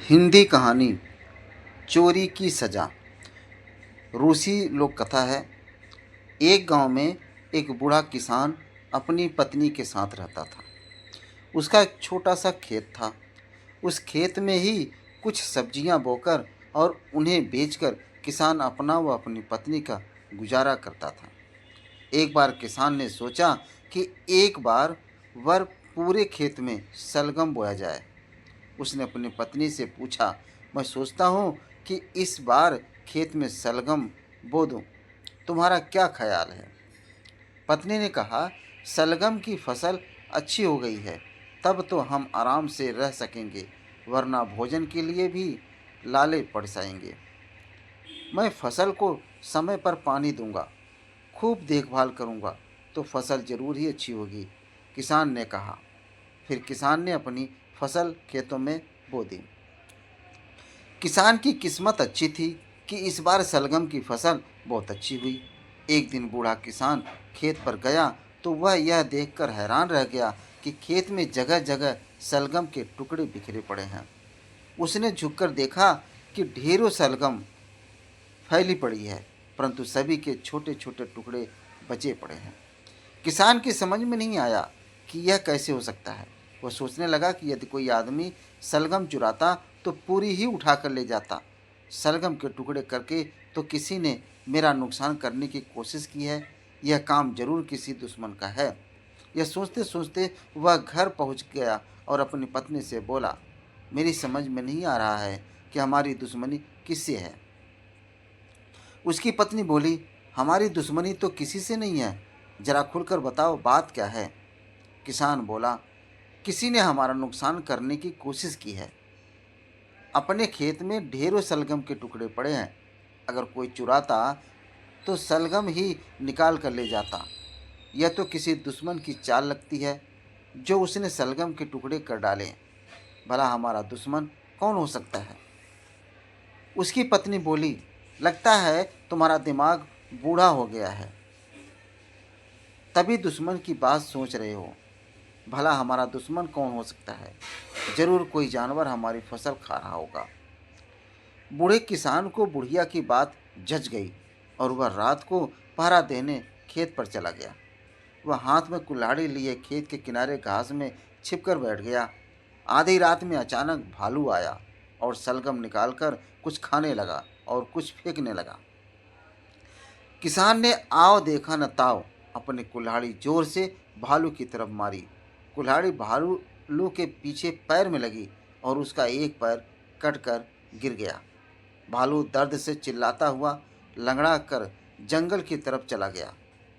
हिंदी कहानी चोरी की सजा। रूसी लोक कथा है। एक गांव में एक बूढ़ा किसान अपनी पत्नी के साथ रहता था। उसका एक छोटा सा खेत था। उस खेत में ही कुछ सब्जियां बोकर और उन्हें बेचकर किसान अपना व अपनी पत्नी का गुजारा करता था। एक बार किसान ने सोचा कि एक बार वर पूरे खेत में शलगम बोया जाए। उसने अपनी पत्नी से पूछा, मैं सोचता हूँ कि इस बार खेत में शलगम बो दूँ, तुम्हारा क्या ख्याल है? पत्नी ने कहा, शलगम की फसल अच्छी हो गई है, तब तो हम आराम से रह सकेंगे, वरना भोजन के लिए भी लाले पड़ जाएंगे। मैं फसल को समय पर पानी दूंगा, खूब देखभाल करूंगा, तो फसल जरूर ही अच्छी होगी, किसान ने कहा। फिर किसान ने अपनी फसल खेतों में बो दी। किसान की किस्मत अच्छी थी कि इस बार शलगम की फसल बहुत अच्छी हुई। एक दिन बूढ़ा किसान खेत पर गया तो वह यह देखकर हैरान रह गया कि खेत में जगह जगह शलगम के टुकड़े बिखरे पड़े हैं। उसने झुककर देखा कि ढेरों शलगम फैली पड़ी है, परंतु सभी के छोटे छोटे टुकड़े बचे पड़े हैं। किसान की समझ में नहीं आया कि यह कैसे हो सकता है। वह सोचने लगा कि यदि कोई आदमी शलगम चुराता तो पूरी ही उठाकर ले जाता। शलगम के टुकड़े करके तो किसी ने मेरा नुकसान करने की कोशिश की है। यह काम जरूर किसी दुश्मन का है। यह सोचते सोचते वह घर पहुंच गया और अपनी पत्नी से बोला, मेरी समझ में नहीं आ रहा है कि हमारी दुश्मनी किससे है। उसकी पत्नी बोली, हमारी दुश्मनी तो किसी से नहीं है, जरा खुलकर बताओ बात क्या है। किसान बोला, किसी ने हमारा नुकसान करने की कोशिश की है। अपने खेत में ढेरों शलगम के टुकड़े पड़े हैं। अगर कोई चुराता तो शलगम ही निकाल कर ले जाता। यह तो किसी दुश्मन की चाल लगती है, जो उसने शलगम के टुकड़े कर डाले। भला हमारा दुश्मन कौन हो सकता है? उसकी पत्नी बोली, लगता है तुम्हारा दिमाग बूढ़ा हो गया है, तभी दुश्मन की बात सोच रहे हो। भला हमारा दुश्मन कौन हो सकता है? जरूर कोई जानवर हमारी फसल खा रहा होगा। बूढ़े किसान को बुढ़िया की बात जच गई और वह रात को पहरा देने खेत पर चला गया। वह हाथ में कुल्हाड़ी लिए खेत के किनारे घास में छिपकर बैठ गया। आधी रात में अचानक भालू आया और शलगम निकालकर कुछ खाने लगा और कुछ फेंकने लगा। किसान ने आओ देखा न ताओ अपनी कुल्हाड़ी जोर से भालू की तरफ मारी। कुल्हाड़ी भालू के पीछे पैर में लगी और उसका एक पैर कटकर गिर गया। भालू दर्द से चिल्लाता हुआ लंगड़ा कर जंगल की तरफ चला गया।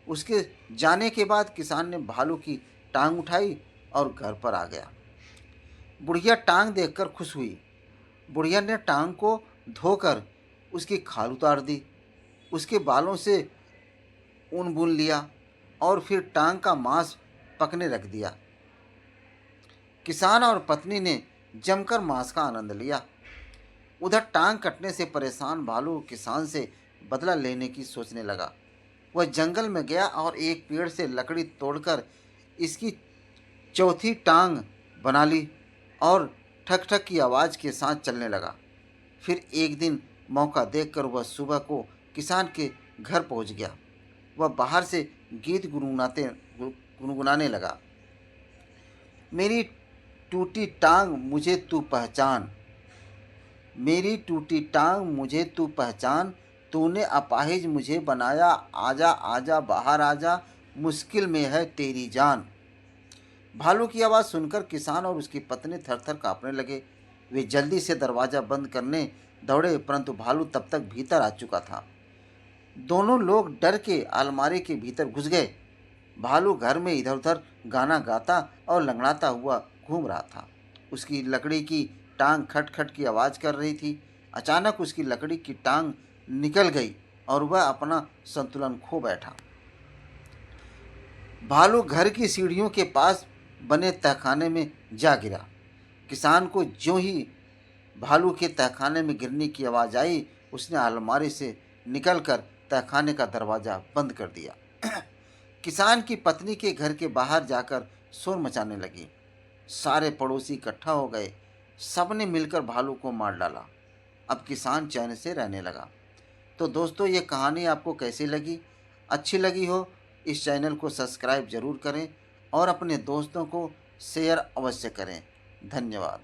उसके जाने के बाद किसान ने भालू की टांग उठाई और घर पर आ गया। बुढ़िया टांग देखकर खुश हुई। बुढ़िया ने टांग को धोकर उसकी खाल उतार दी, उसके बालों से ऊन बुन लिया और फिर टांग का मांस पकने रख दिया। किसान और पत्नी ने जमकर मांस का आनंद लिया। उधर टांग कटने से परेशान भालू किसान से बदला लेने की सोचने लगा। वह जंगल में गया और एक पेड़ से लकड़ी तोड़कर इसकी चौथी टांग बना ली और ठक ठक की आवाज़ के साथ चलने लगा। फिर एक दिन मौका देखकर वह सुबह को किसान के घर पहुंच गया। वह बाहर से गीत गुनगुनाने लगा। मेरी टूटी टांग मुझे तू पहचान, मेरी टूटी टांग मुझे तू पहचान, तूने अपाहिज मुझे बनाया, आजा आजा बाहर आजा, मुश्किल में है तेरी जान। भालू की आवाज़ सुनकर किसान और उसकी पत्नी थर थर काँपने लगे। वे जल्दी से दरवाज़ा बंद करने दौड़े, परंतु भालू तब तक भीतर आ चुका था। दोनों लोग डर के अलमारी के भीतर घुस गए। भालू घर में इधर उधर गाना गाता और लंगड़ाता हुआ घूम रहा था। उसकी लकड़ी की टांग खट खट की आवाज़ कर रही थी। अचानक उसकी लकड़ी की टांग निकल गई और वह अपना संतुलन खो बैठा। भालू घर की सीढ़ियों के पास बने तहखाने में जा गिरा। किसान को ज्यों ही भालू के तहखाने में गिरने की आवाज़ आई, उसने अलमारी से निकलकर तहखाने का दरवाज़ा बंद कर दिया। किसान की पत्नी के घर के बाहर जाकर शोर मचाने लगी। सारे पड़ोसी इकट्ठा हो गए। सबने मिलकर भालू को मार डाला। अब किसान चैन से रहने लगा। तो दोस्तों, ये कहानी आपको कैसी लगी? अच्छी लगी हो इस चैनल को सब्सक्राइब ज़रूर करें और अपने दोस्तों को शेयर अवश्य करें। धन्यवाद।